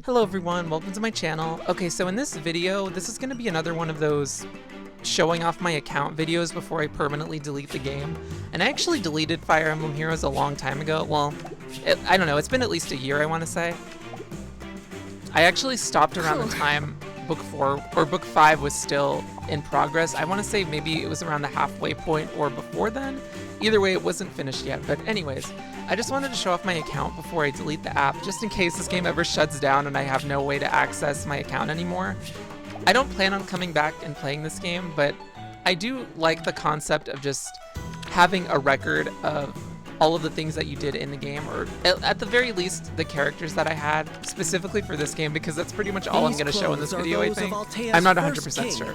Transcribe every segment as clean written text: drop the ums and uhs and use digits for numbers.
Hello everyone, welcome to my channel. Okay, so in this video, this is going to be another one of those showing off my account videos before I permanently delete the game. And I actually deleted Fire Emblem Heroes a long time ago. Well, I don't know, it's been at least a year, I want to say. I actually stopped around the time Book 4, or Book 5 was still in progress. I want to say maybe it was around the halfway point or before then. Either way, it wasn't finished yet, but anyways. I just wanted to show off my account before I delete the app, just in case this game ever shuts down and I have no way to access my account anymore. I don't plan on coming back and playing this game, but I do like the concept of just having a record of all of the things that you did in the game, or at the very least, the characters that I had, specifically for this game, because that's pretty much all I'm going to show in this video, I think. I'm not 100% sure.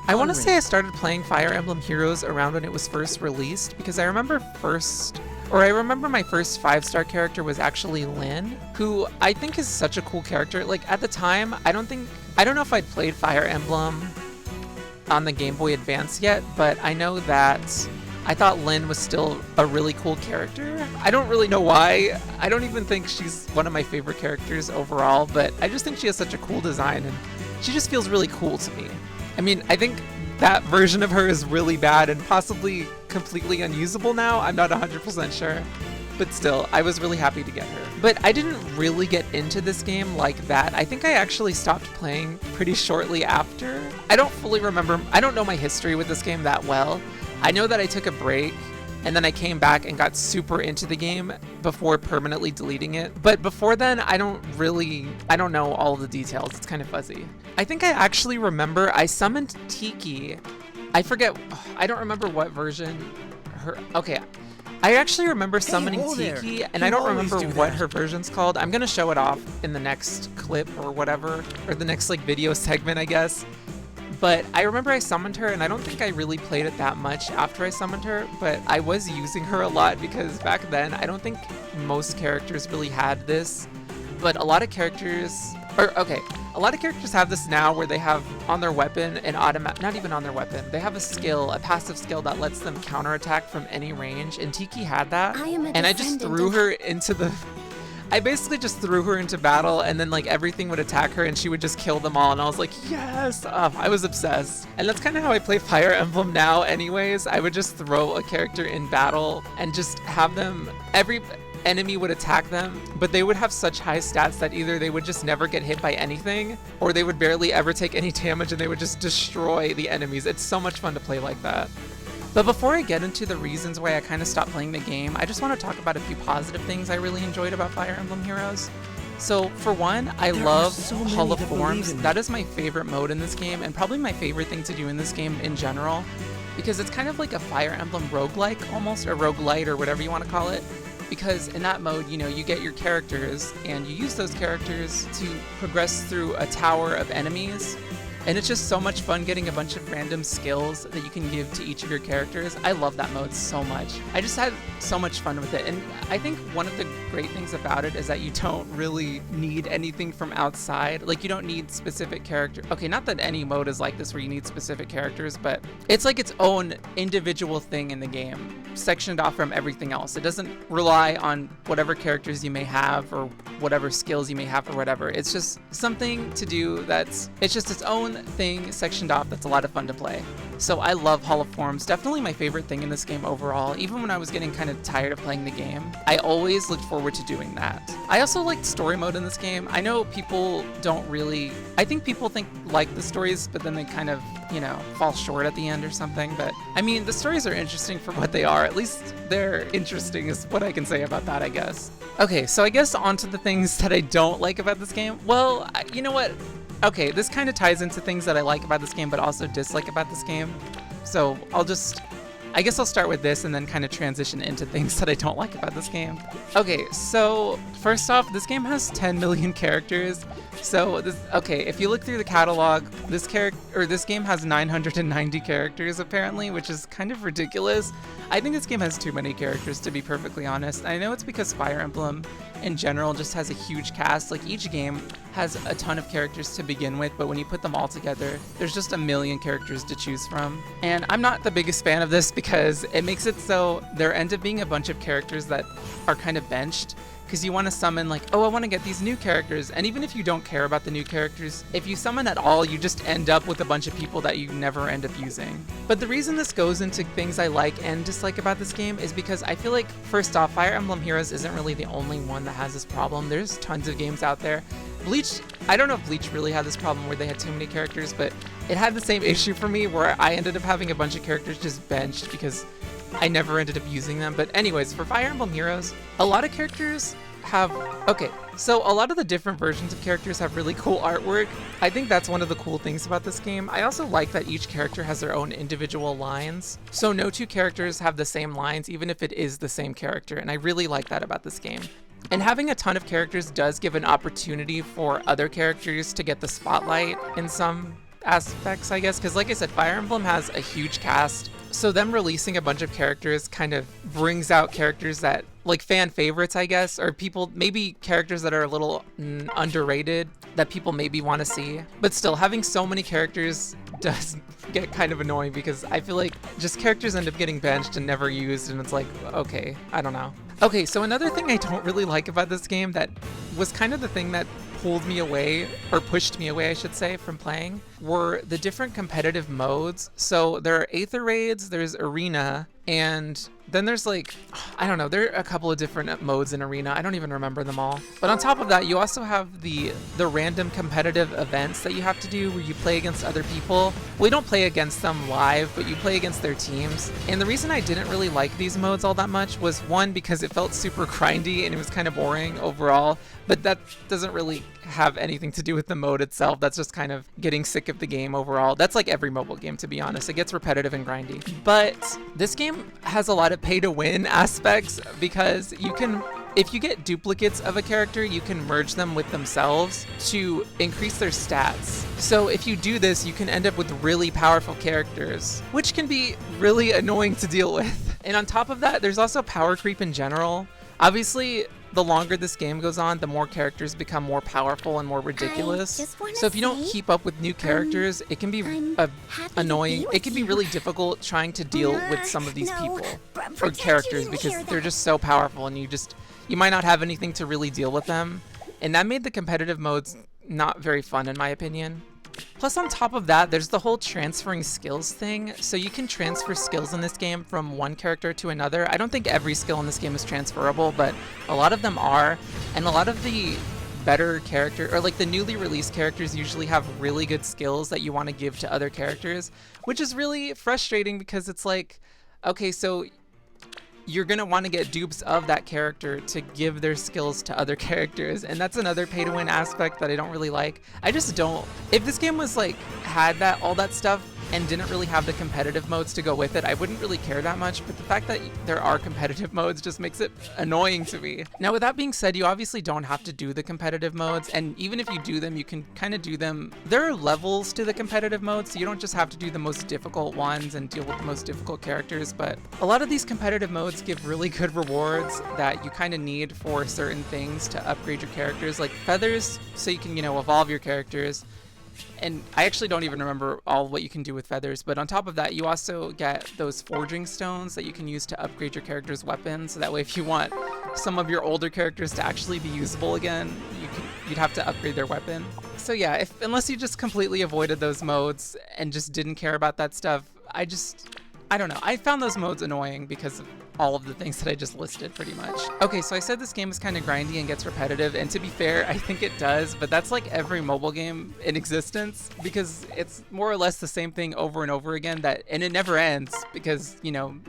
I want to say I started playing Fire Emblem Heroes around when it was first released, because I remember my first 5-star character was actually Lyn, who I think is such a cool character. Like, at the time, I don't know if I'd played Fire Emblem on the Game Boy Advance yet, but I know that I thought Lyn was still a really cool character. I don't really know why. I don't even think she's one of my favorite characters overall, but I just think she has such a cool design and she just feels really cool to me. I mean, I think that version of her is really bad and possibly completely unusable now. I'm not 100% sure. But still, I was really happy to get her. But I didn't really get into this game like that. I think I actually stopped playing pretty shortly after. I don't know my history with this game that well. I know that I took a break and then I came back and got super into the game before permanently deleting it. But before then, I don't know all of the details. It's kind of fuzzy. I think I actually remember I summoned Tiki. I don't remember what version okay. I actually remember summoning Tiki, and I don't remember what her version's called. I'm gonna show it off in the next clip or whatever, or the next video segment, I guess. But I remember I summoned her, and I don't think I really played it that much after I summoned her, but I was using her a lot because back then, I don't think most characters really had this, but a lot of characters have this now where they have on their weapon not even on their weapon, they have a passive skill that lets them counterattack from any range, and Tiki had that, and I just threw her into I basically just threw her into battle, and then like everything would attack her and she would just kill them all, and I was like, yes! I was obsessed. And that's kind of how I play Fire Emblem now anyways. I would just throw a character in battle and just have them, every enemy would attack them, but they would have such high stats that either they would just never get hit by anything, or they would barely ever take any damage and they would just destroy the enemies. It's so much fun to play like that. But before I get into the reasons why I kind of stopped playing the game, I just want to talk about a few positive things I really enjoyed about Fire Emblem Heroes. So for one, I love Hall of Forms. That is my favorite mode in this game, and probably my favorite thing to do in this game in general, because it's kind of like a Fire Emblem roguelike almost, or roguelite, or whatever you want to call it. Because in that mode, you know, you get your characters, and you use those characters to progress through a tower of enemies. And it's just so much fun getting a bunch of random skills that you can give to each of your characters. I love that mode so much. I just had so much fun with it. And I think one of the great things about it is that you don't really need anything from outside. Like, you don't need specific character. Okay, not that any mode is like this where you need specific characters, but it's like its own individual thing in the game, sectioned off from everything else. It doesn't rely on whatever characters you may have or whatever skills you may have or whatever. It's just something to do it's just its own thing sectioned off that's a lot of fun to play. So I love Hall of Forms, definitely my favorite thing in this game overall. Even when I was getting kind of tired of playing the game, I always looked forward to doing that. I also liked story mode in this game. I know people I think people like the stories, but then they kind of, you know, fall short at the end or something. But I mean, the stories are interesting for what they are. At least they're interesting is what I can say about that, I guess. Okay, so I guess onto the things that I don't like about this game. Well, you know what? Okay, this kind of ties into things that I like about this game, but also dislike about this game. So I guess I'll start with this and then kind of transition into things that I don't like about this game. Okay, so first off, this game has 10 million characters. So if you look through the catalog, this game has 990 characters apparently, which is kind of ridiculous. I think this game has too many characters, to be perfectly honest. I know it's because Fire Emblem in general just has a huge cast. Like, each game has a ton of characters to begin with, but when you put them all together, there's just a million characters to choose from. And I'm not the biggest fan of this because it makes it so there end up being a bunch of characters that are kind of benched. because you want to summon like, oh, I want to get these new characters. And even if you don't care about the new characters, if you summon at all, you just end up with a bunch of people that you never end up using. But the reason this goes into things I like and dislike about this game is because I feel like, first off, Fire Emblem Heroes isn't really the only one that has this problem. There's tons of games out there. Bleach, I don't know if Bleach really had this problem where they had too many characters, but it had the same issue for me where I ended up having a bunch of characters just benched because I never ended up using them. But anyways, for Fire Emblem Heroes, a lot of characters have, okay, so a lot of the different versions of characters have really cool artwork. I think that's one of the cool things about this game. I also like that each character has their own individual lines. So no two characters have the same lines, even if it is the same character, and I really like that about this game. And having a ton of characters does give an opportunity for other characters to get the spotlight in some aspects, I guess, because like I said, Fire Emblem has a huge cast, so them releasing a bunch of characters kind of brings out characters that, like, fan favorites, I guess, or people, maybe characters that are a little underrated that people maybe want to see. But still, having so many characters does get kind of annoying because I feel like just characters end up getting benched and never used, and it's like, okay, I don't know. Okay, so another thing I don't really like about this game that was kind of the thing that pulled me away, or pushed me away, I should say, from playing, were the different competitive modes. So there are Aether Raids, there's Arena, and then there's like, I don't know, there are a couple of different modes in Arena. I don't even remember them all. But on top of that, you also have the random competitive events that you have to do where you play against other people. Well, you don't play against them live, but you play against their teams. And the reason I didn't really like these modes all that much was, one, because it felt super grindy and it was kind of boring overall, but that doesn't really have anything to do with the mode itself. That's just kind of getting sick of the game overall. That's like every mobile game, to be honest. It gets repetitive and grindy. But this game has a lot of pay to win aspects because you can, if you get duplicates of a character, you can merge them with themselves to increase their stats. So if you do this, you can end up with really powerful characters, which can be really annoying to deal with. And on top of that, there's also power creep in general. Obviously, the longer this game goes on, the more characters become more powerful and more ridiculous. So if you don't keep up with new characters, it can be annoying. It can be really difficult trying to deal with some of these people or characters because they're just so powerful and you might not have anything to really deal with them. And that made the competitive modes not very fun in my opinion. Plus, on top of that, there's the whole transferring skills thing. So you can transfer skills in this game from one character to another. I don't think every skill in this game is transferable, but a lot of them are. And a lot of the better character, or like the newly released characters, usually have really good skills that you want to give to other characters, which is really frustrating because it's like, okay, so you're going to want to get dupes of that character to give their skills to other characters, and that's another pay-to-win aspect that I don't really like. I just don't. If this game was like, had all that stuff and didn't really have the competitive modes to go with it, I wouldn't really care that much, but the fact that there are competitive modes just makes it annoying to me. Now, with that being said, you obviously don't have to do the competitive modes, and even if you do them, you can kind of do them. There are levels to the competitive modes, so you don't just have to do the most difficult ones and deal with the most difficult characters, but a lot of these competitive modes give really good rewards that you kind of need for certain things to upgrade your characters, like feathers, so you can, evolve your characters. And I actually don't even remember all what you can do with feathers, but on top of that, you also get those forging stones that you can use to upgrade your character's weapons. So that way, if you want some of your older characters to actually be usable again, you'd have to upgrade their weapon. So yeah, unless you just completely avoided those modes and just didn't care about that stuff, I don't know. I found those modes annoying because of all of the things that I just listed pretty much. Okay, so I said this game is kind of grindy and gets repetitive, and to be fair, I think it does, but that's like every mobile game in existence because it's more or less the same thing over and over again, and it never ends because,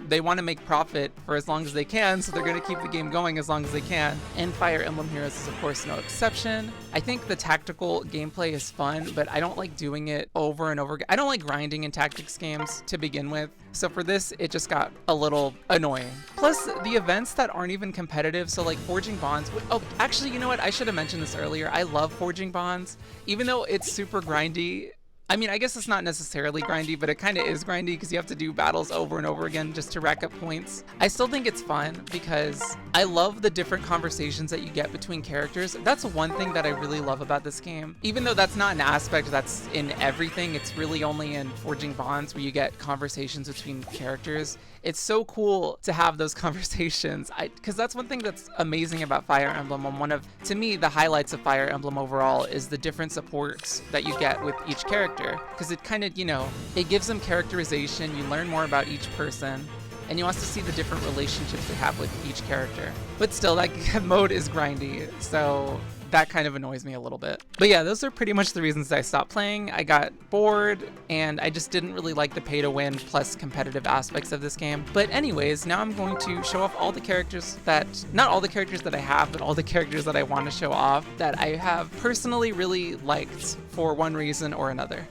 they want to make profit for as long as they can, so they're going to keep the game going as long as they can. And Fire Emblem Heroes is, of course, no exception. I think the tactical gameplay is fun, but I don't like doing it over and over again. I don't like grinding in tactics games to begin with. So for this, it just got a little annoying. Plus, the events that aren't even competitive, so like Forging Bonds. Oh, actually, you know what? I should have mentioned this earlier. I love Forging Bonds, even though it's super grindy. I mean, I guess it's not necessarily grindy, but it kind of is grindy because you have to do battles over and over again just to rack up points. I still think it's fun because I love the different conversations that you get between characters. That's one thing that I really love about this game. Even though that's not an aspect that's in everything, it's really only in Forging Bonds where you get conversations between characters. it's so cool to have those conversations. Because that's one thing that's amazing about Fire Emblem, and one of, to me, the highlights of Fire Emblem overall is the different supports that you get with each character. Because it kind of, you know, it gives them characterization, you learn more about each person, and you also see the different relationships they have with each character. But still, that mode is grindy, so that kind of annoys me a little bit. But yeah, those are pretty much the reasons I stopped playing. I got bored, and I just didn't really like the pay-to-win plus competitive aspects of this game. But anyways, now I'm going to show off all the characters that, not all the characters that I have, but all the characters that I want to show off that I have personally really liked for one reason or another.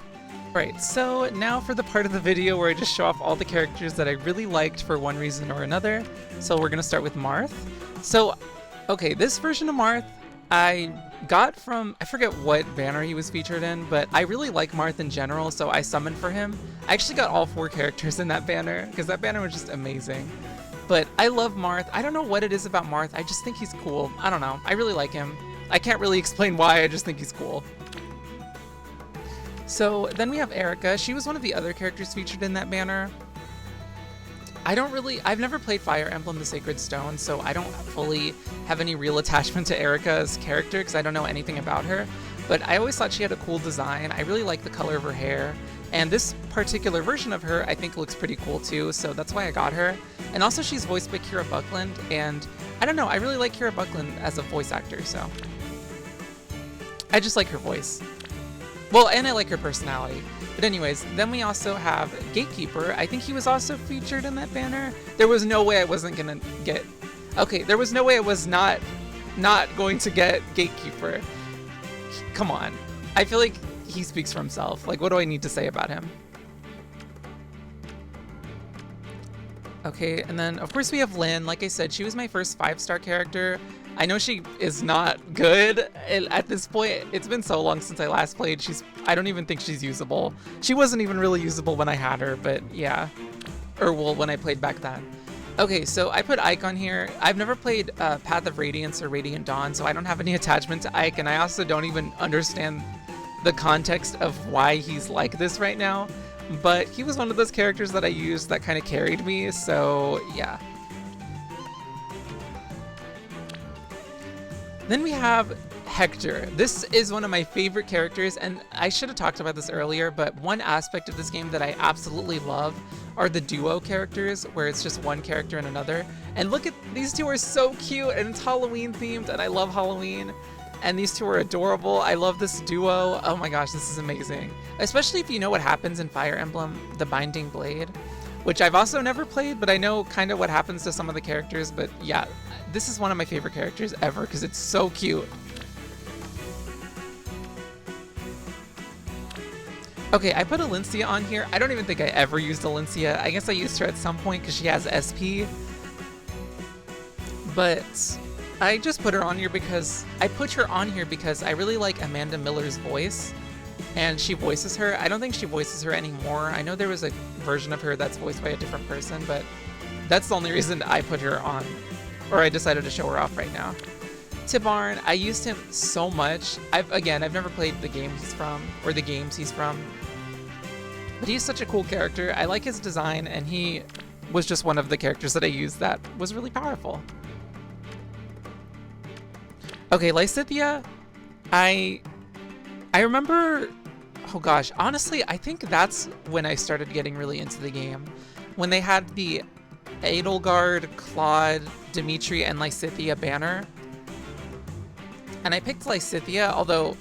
Alright, so now for the part of the video where I just show off all the characters that I really liked for one reason or another. So we're gonna start with Marth. So, okay, this version of Marth I got from, I forget what banner he was featured in, but I really like Marth in general, so I summoned for him. I actually got all 4 characters in that banner, because that banner was just amazing. But I love Marth. I don't know what it is about Marth, I just think he's cool. I don't know, I really like him. I can't really explain why, I just think he's cool. So then we have Erica. She was one of the other characters featured in that banner. I've never played Fire Emblem the Sacred Stone, so I don't fully have any real attachment to Erica's character because I don't know anything about her. But I always thought she had a cool design. I really like the color of her hair. And this particular version of her I think looks pretty cool too, so that's why I got her. And also she's voiced by Kira Buckland, and I don't know, I really like Kira Buckland as a voice actor, so I just like her voice. Well, and I like her personality. But anyways, then we also have Gatekeeper. I think he was also featured in that banner. There was no way I wasn't gonna get... Okay, there was no way I was not going to get Gatekeeper. Come on. I feel like he speaks for himself. Like, what do I need to say about him? Okay, and then of course we have Lynn. Like I said, she was my first 5-star character. I know she is not good at this point. It's been so long since I last played. I don't even think she's usable. She wasn't even really usable when I had her, but yeah. Or well, when I played back then. Okay, so I put Ike on here. I've never played Path of Radiance or Radiant Dawn, so I don't have any attachment to Ike, and I also don't even understand the context of why he's like this right now. But he was one of those characters that I used that kind of carried me, so yeah. Then we have Hector. This is one of my favorite characters, and I should have talked about this earlier, but one aspect of this game that I absolutely love are the duo characters, where it's just one character and another. And look at, these two are so cute, and it's Halloween themed, and I love Halloween. And these two are adorable. I love this duo. Oh my gosh, this is amazing. Especially if you know what happens in Fire Emblem, the Binding Blade, which I've also never played, but I know kind of what happens to some of the characters. But yeah, this is one of my favorite characters ever because it's so cute. Okay, I put Alencia on here. I don't even think I ever used Alencia. I guess I used her at some point because she has SP. But I just put her on here because I really like Amanda Miller's voice, and she voices her. I don't think she voices her anymore. I know there was a version of her that's voiced by a different person, but that's the only reason I put her on, or I decided to show her off right now. Tibarn, I used him so much. I've never played the game he's from, or the games he's from, but he's such a cool character. I like his design, and he was just one of the characters that I used that was really powerful. Okay, Lysithea, I remember, oh gosh, honestly, I think that's when I started getting really into the game. When they had the Edelgard, Claude, Dimitri, and Lysithea banner. And I picked Lysithea, although,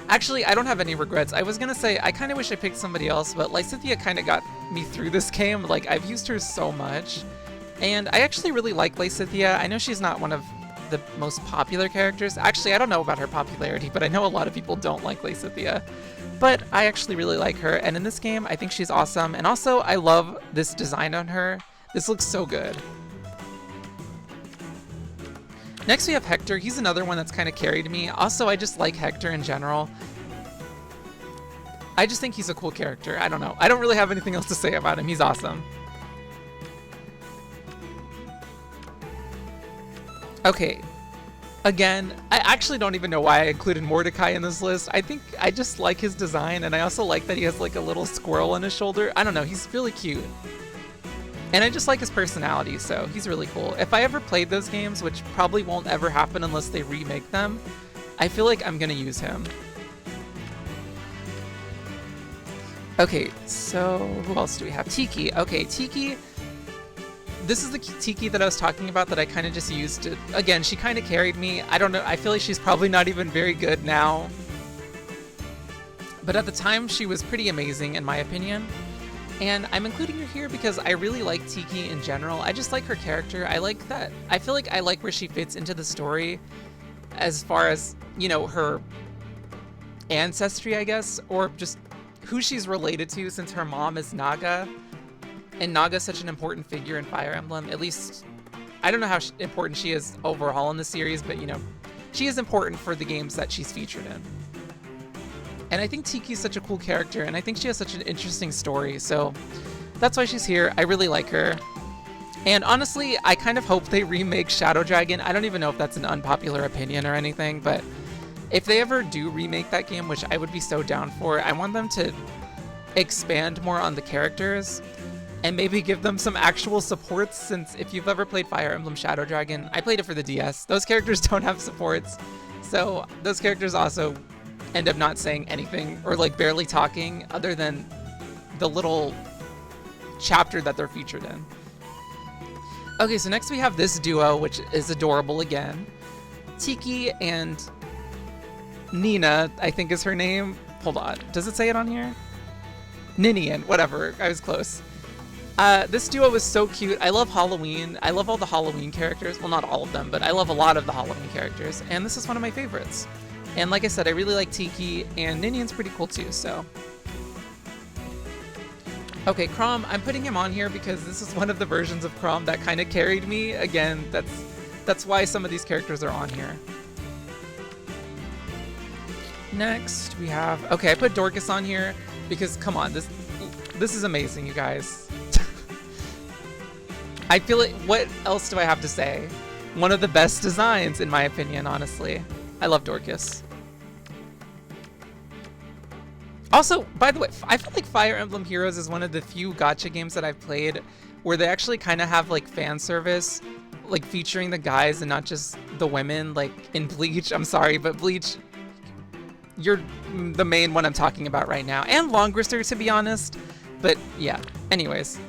actually, I don't have any regrets. I was gonna say, I kind of wish I picked somebody else, but Lysithea kind of got me through this game. Like, I've used her so much. And I actually really like Lysithea. I know she's not one of the most popular characters. Actually, I don't know about her popularity, but I know a lot of people don't like Lysithea. But I actually really like her, and in this game, I think she's awesome. And also, I love this design on her. This looks so good. Next, we have Hector. He's another one that's kind of carried me. Also, I just like Hector in general. I just think he's a cool character. I don't know. I don't really have anything else to say about him. He's awesome. Okay, again, I actually don't even know why I included Mordecai in this list. I think I just like his design, and I also like that he has like a little squirrel on his shoulder. I don't know, he's really cute. And I just like his personality, so he's really cool. If I ever played those games, which probably won't ever happen unless they remake them, I feel like I'm gonna use him. Okay, so who else do we have? Tiki. Okay, Tiki. This is the Tiki that I was talking about that I kind of just used to... Again, she kind of carried me. I don't know. I feel like she's probably not even very good now. But at the time, she was pretty amazing, in my opinion. And I'm including her here because I really like Tiki in general. I just like her character. I like that. I feel like I like where she fits into the story as far as, you know, her ancestry, I guess, or just who she's related to, since her mom is Naga. And Naga's such an important figure in Fire Emblem. At least, I don't know how important she is overall in the series, but, you know, she is important for the games that she's featured in. And I think Tiki's such a cool character, and I think she has such an interesting story, so that's why she's here. I really like her. And honestly, I kind of hope they remake Shadow Dragon. I don't even know if that's an unpopular opinion or anything, but if they ever do remake that game, which I would be so down for, I want them to expand more on the characters and maybe give them some actual supports, since if you've ever played Fire Emblem Shadow Dragon, I played it for the DS, those characters don't have supports, so those characters also end up not saying anything or like barely talking other than the little chapter that they're featured in. Okay, so next we have this duo, which is adorable again. Tiki and Nina, I think is her name. Hold on, does it say it on here? Ninian, whatever, I was close. This duo was so cute. I love Halloween. I love all the Halloween characters. Well, not all of them, but I love a lot of the Halloween characters, and this is one of my favorites. And like I said, I really like Tiki, and Ninian's pretty cool too, so. Okay, Chrom, I'm putting him on here because this is one of the versions of Chrom that kind of carried me. Again, that's why some of these characters are on here. Next, we have... Okay, I put Dorcas on here because, come on, this is amazing, you guys. I feel like... What else do I have to say? One of the best designs, in my opinion, honestly. I love Dorcas. Also, by the way, I feel like Fire Emblem Heroes is one of the few gacha games that I've played where they actually kind of have like fan service, like featuring the guys and not just the women, like in Bleach. I'm sorry, but Bleach, you're the main one I'm talking about right now. And Longrister, to be honest. But yeah, anyways.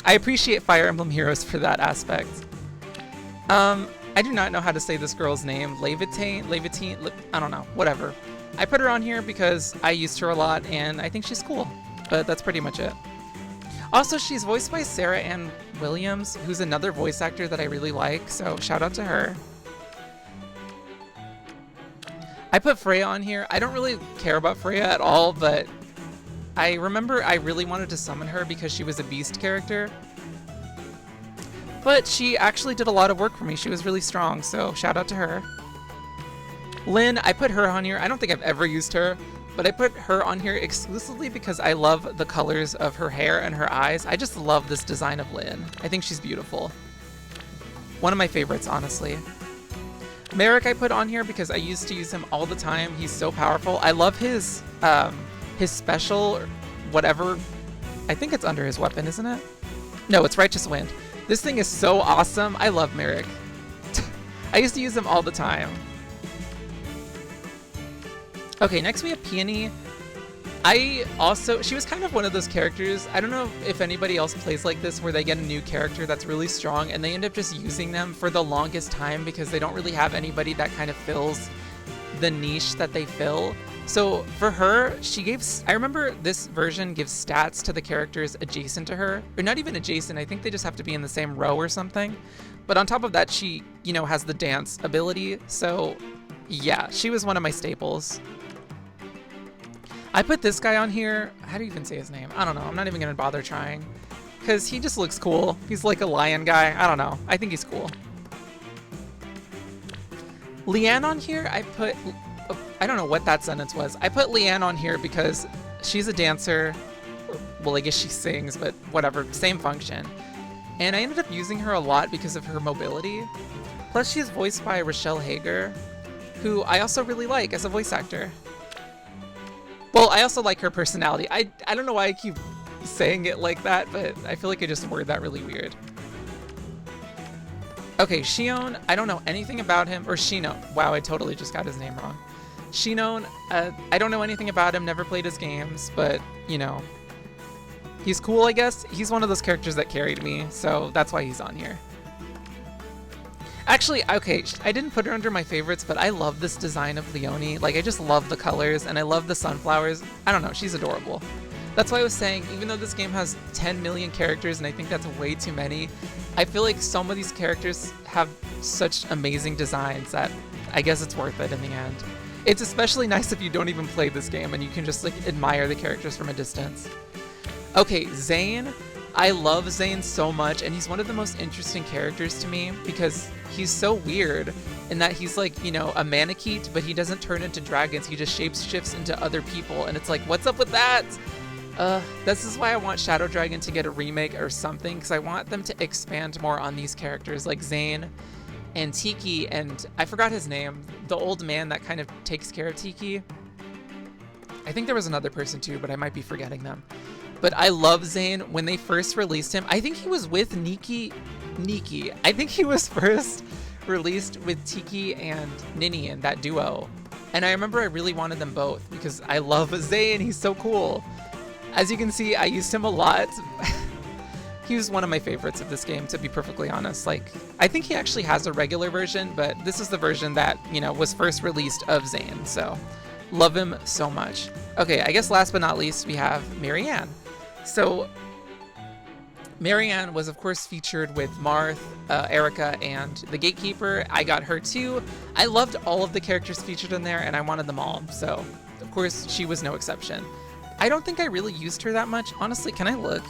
I appreciate Fire Emblem Heroes for that aspect. I do not know how to say this girl's name. Levitine, I don't know, whatever. I put her on here because I used her a lot and I think she's cool, but that's pretty much it. Also, she's voiced by Sarah Ann Williams, who's another voice actor that I really like, so shout out to her. I put Freya on here. I don't really care about Freya at all, but I remember I really wanted to summon her because she was a beast character. But she actually did a lot of work for me. She was really strong, so shout out to her. Lynn, I put her on here. I don't think I've ever used her, but I put her on here exclusively because I love the colors of her hair and her eyes. I just love this design of Lynn. I think she's beautiful. One of my favorites, honestly. Merrick I put on here because I used to use him all the time. He's so powerful. I love his special, or whatever. I think it's under his weapon, isn't it? No, it's Righteous Wind. This thing is so awesome. I love Merrick. I used to use him all the time. Okay, next we have Peony. She was kind of one of those characters, I don't know if anybody else plays like this, where they get a new character that's really strong and they end up just using them for the longest time because they don't really have anybody that kind of fills the niche that they fill. So for her, I remember this version gives stats to the characters adjacent to her, or not even adjacent, I think they just have to be in the same row or something. But on top of that, she, you know, has the dance ability, so yeah, she was one of my staples. I put this guy on here. How do you even say his name? I don't know. I'm not even going to bother trying because he just looks cool. He's like a lion guy. I don't know. I think he's cool. Leanne on here, I don't know what that sentence was. I put Leanne on here because she's a dancer. Well, I guess she sings, but whatever. Same function. And I ended up using her a lot because of her mobility. Plus, she's voiced by Rochelle Hager, who I also really like as a voice actor. Well, I also like her personality. I don't know why I keep saying it like that, but I feel like I just worded that really weird. Okay, Shion, I don't know anything about him, or Shinon. Wow, I totally just got his name wrong. Shinon, I don't know anything about him, never played his games, but, you know, he's cool, I guess. He's one of those characters that carried me, so that's why he's on here. Actually, okay, I didn't put her under my favorites, but I love this design of Leonie. Like, I just love the colors, and I love the sunflowers. I don't know, she's adorable. That's why I was saying, even though this game has 10 million characters, and I think that's way too many, I feel like some of these characters have such amazing designs that I guess it's worth it in the end. It's especially nice if you don't even play this game, and you can just, like, admire the characters from a distance. Okay, Zane. I love Zane so much, and he's one of the most interesting characters to me because he's so weird in that he's like, you know, a Manakete, but he doesn't turn into dragons. He just shapeshifts into other people, and it's like, what's up with that? This is why I want Shadow Dragon to get a remake or something, because I want them to expand more on these characters like Zane and Tiki, and I forgot his name, the old man that kind of takes care of Tiki. I think there was another person too, but I might be forgetting them. But I love Zane. When they first released him, I think he was with Niki. I think he was first released with Tiki and Ninian, that duo. And I remember I really wanted them both because I love Zane. He's so cool. As you can see, I used him a lot. He was one of my favorites of this game, to be perfectly honest. Like, I think he actually has a regular version, but this is the version that, you know, was first released of Zane. So, love him so much. Okay, I guess last but not least, we have Marianne. So, Marianne was, of course, featured with Marth, Erica, and the Gatekeeper. I got her too. I loved all of the characters featured in there, and I wanted them all. So, of course, she was no exception. I don't think I really used her that much. Honestly, can I look?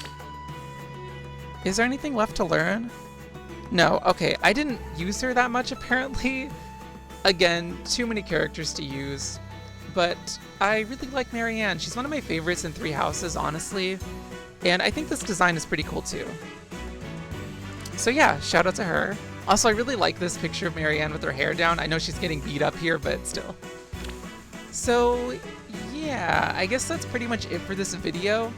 Is there anything left to learn? No. Okay, I didn't use her that much, apparently. Again, too many characters to use. But I really like Marianne. She's one of my favorites in Three Houses, honestly. And I think this design is pretty cool too. So yeah, shout out to her. Also, I really like this picture of Marianne with her hair down. I know she's getting beat up here, but still. So yeah, I guess that's pretty much it for this video.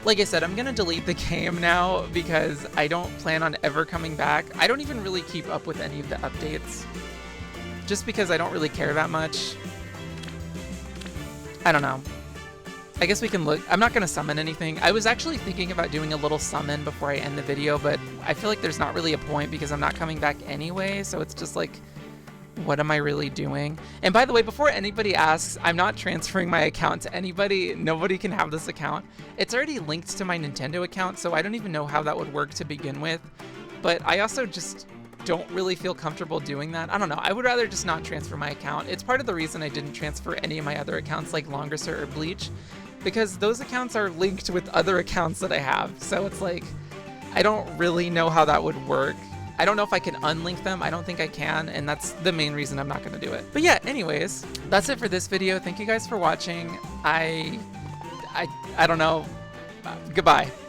Like I said, I'm gonna delete the game now because I don't plan on ever coming back. I don't even really keep up with any of the updates. Just because I don't really care that much. I don't know. I guess we can look. I'm not going to summon anything. I was actually thinking about doing a little summon before I end the video, but I feel like there's not really a point because I'm not coming back anyway, so it's just like, what am I really doing? And by the way, before anybody asks, I'm not transferring my account to anybody. Nobody can have this account. It's already linked to my Nintendo account, so I don't even know how that would work to begin with. But I also just don't really feel comfortable doing that. I don't know. I would rather just not transfer my account. It's part of the reason I didn't transfer any of my other accounts like Longrisser or Bleach, because those accounts are linked with other accounts that I have. So it's like, I don't really know how that would work. I don't know if I can unlink them. I don't think I can, and that's the main reason I'm not going to do it. But yeah, anyways, that's it for this video. Thank you guys for watching. I don't know. Goodbye.